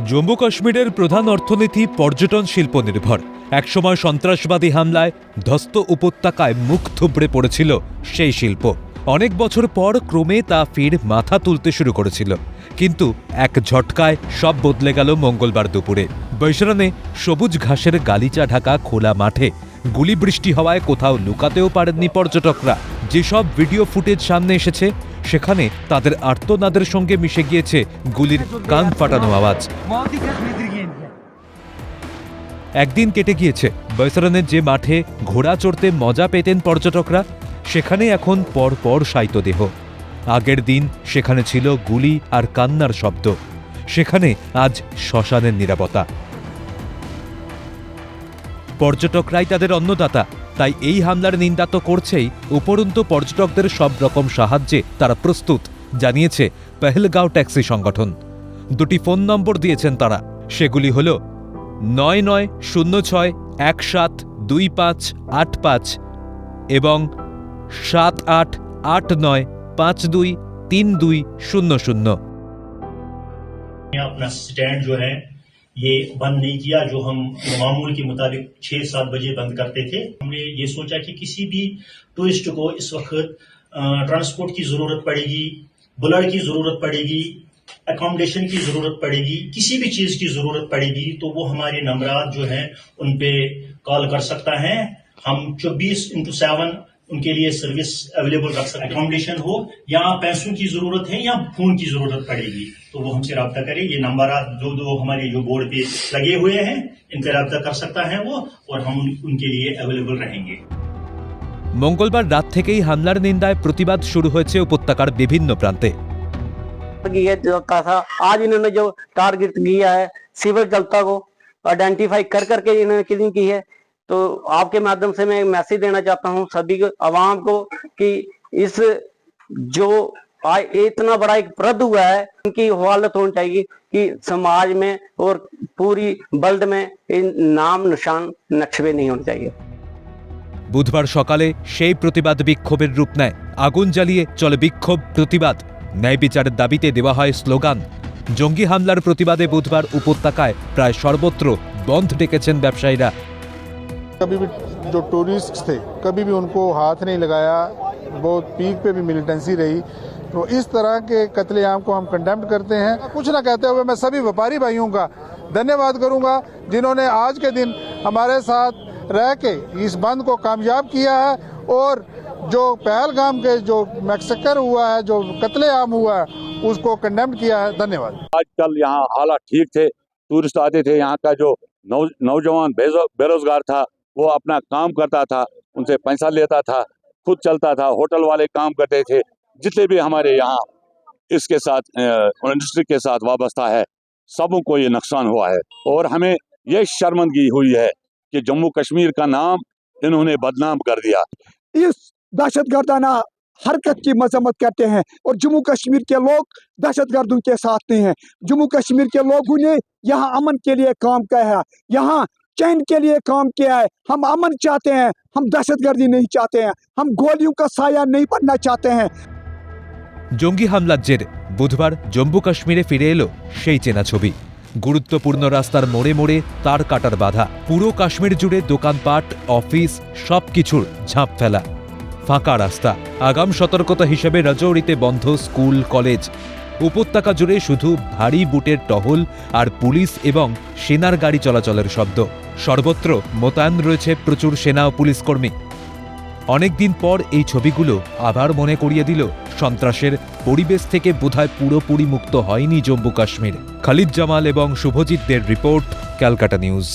জম্মু কাশ্মীরের প্রধান অর্থনীতি পর্যটন শিল্প নির্ভর। একসময় সন্ত্রাসবাদী হামলায় ধ্বস্ত উপত্যকায় মুখ থুবড়ে পড়েছিল সেই শিল্প। অনেক বছর পর ক্রমে তা ফের মাথা তুলতে শুরু করেছিল, কিন্তু এক ঝটকায় সব বদলে গেল মঙ্গলবার দুপুরে। বৈশরানে সবুজ ঘাসের গালিচা ঢাকা খোলা মাঠে গুলি বৃষ্টি হওয়ায় কোথাও লুকাতেও পারেননি পর্যটকরা। যেসব ভিডিও ফুটেজ সামনে এসেছে সেখানে তাদের আর্তনাদের সঙ্গে মিশে গিয়েছে গুলির কান ফাটানো আওয়াজ। একদিন কেটে গিয়েছে বৈশরানের যে মাঠে ঘোড়া চড়তে মজা পেতেন পর্যটকরা, সেখানে এখন পরপর শায়িত দেহ। আগের দিন সেখানে ছিল গুলি আর কান্নার শব্দ, সেখানে আজ শ্মশানের নীরবতা। পর্যটকরাই তাদের অন্নদাতা, তাই এই হামলার নিন্দা তো করছেই, উপরন্তু পর্যটকদের সব রকম সাহায্যে তারা প্রস্তুত, জানিয়েছে পেহেলগাঁও ট্যাক্সি সংগঠন। দুটি ফোন নম্বর দিয়েছেন তারা, সেগুলি হল 9906172585 এবং 7889523200। अपना स्टैंड जो है ये बंद नहीं किया, जो हम मामूल के मुताबिक 6-7 बजे बंद करते थे। हमने ये सोचा कि किसी भी टूरिस्ट को इस वक्त ट्रांसपोर्ट की जरूरत पड़ेगी, बुलर की जरूरत पड़ेगी, अकोमोडेशन की जरूरत पड़ेगी, किसी भी चीज की जरूरत पड़ेगी तो वो हमारे नंबरात जो हैं उन पे कॉल कर सकता है। हम 24x7 उनके लिए सर्विस अवेलेबल रख सकते हैं। अकोमोडेशन हो या पैसों की जरूरत है या फोन की जरूरत पड़ेगी तो वो हमसे रब्ता करे। ये नंबर जो हमारे जो बोर्ड पे लगे हुए हैं इन पे रब्ता कर सकता है वो, और हम उनके लिए अवेलेबल रहेंगे। মঙ্গলবার রাত থেকেই হামলার নিন্দায় প্রতিবাদ শুরু হয়েছে উপত্যকার বিভিন্ন প্রান্তে। आज इन्होंने जो टारगेट किया है सिविल जनता को आइडेंटिफाई कर करके इन्होंने किलिंग की है, तो आपके माध्यम से मैं एक मैसेज देना चाहता हूं सभी आवाम को कि इस जो इतना बड़ा एक अपराध हुआ है इनकी हवालत होनी चाहिए कि समाज में और पूरी वर्ल्ड में इन नाम निशान नक्शे नहीं होने चाहिए। বুধবার সকালে সেই প্রতিবাদ বিক্ষোভের রূপ নেয়। আগুন জ্বালিয়ে চলে বিক্ষোভ প্রতিবাদ, ন্যায় বিচারের দাবিতে দেওয়া হয় স্লোগান। জঙ্গি হামলার প্রতিবাদে বুধবার উপত্যকায় প্রায় সর্বত্র বন্ধ ডেকেছেন ব্যবসায়ীরা। कभी भी जो टूरिस्ट थे कभी भी उनको हाथ नहीं लगाया, बहुत पीक पे भी मिलिटेंसी रही। तो इस तरह के कत्लेआम को हम कंडेम्ड करते हैं। कुछ ना कहते हुए मैं सभी व्यापारी भाइयों का धन्यवाद करूंगा जिन्होंने आज के दिन हमारे साथ रह के इस बंद को कामयाब किया है, और जो पहलगाम के जो मैक्सकर हुआ है, जो कत्लेआम हुआ है, उसको कंडेम्ड किया है। धन्यवाद। आजकल यहाँ हालात ठीक थे, टूरिस्ट आते थे, यहाँ का जो नौजवान बेरोजगार था वो अपना काम करता था, उनसे पैसा लेता था, खुद चलता था, होटल वाले काम करते थे। जितने भी हमारे यहाँ इसके साथ इंडस्ट्री के साथ वाबस्ता है सबों को ये नुकसान हुआ है, और हमें ये शर्मिंदगी हुई है कि जम्मू कश्मीर का नाम इन्होंने बदनाम कर दिया। इस दहशतगर्दाना हरकत की मजम्मत करते हैं, और जम्मू कश्मीर के लोग दहशतगर्दों के साथ नहीं हैं। जम्मू कश्मीर के लोगों ने यहाँ अमन के लिए काम किया है, यहाँ चैन के लिए काम किया है। हम अमन चाहते हैं, हम दहशतगर्दी नहीं चाहते हैं, हम गोलियों का साया नहीं बनना चाहते हैं। জঙ্গি হামলার জেরে বুধবার জম্মু কাশ্মীরে ফিরে এলো সেই চেনা ছবি। গুরুত্বপূর্ণ রাস্তার মোড়ে মোড়ে তার কাটার বাধা, পুরো কাশ্মীর জুড়ে দোকানপাট, অফিস সবকিছুর ঝাঁপ ফেলা, ফাঁকা রাস্তা। আগাম সতর্কতা হিসেবে রাজৌরিতে বন্ধ স্কুল কলেজ। উপত্যকা জুড়ে শুধু ভারী বুটের টহল আর পুলিশ এবং সেনার গাড়ি চলাচলের শব্দ। সর্বত্র মোতায়েন রয়েছে প্রচুর সেনা ও পুলিশ কর্মী। অনেকদিন পর এই ছবিগুলো আবার মনে করিয়ে দিল সন্ত্রাসের পরিবেশ থেকে বোধহয় পুরোপুরি মুক্ত হয়নি জম্মু কাশ্মীর। খালিদ জামাল এবং শুভজিৎদের রিপোর্ট, ক্যালকাটা নিউজ।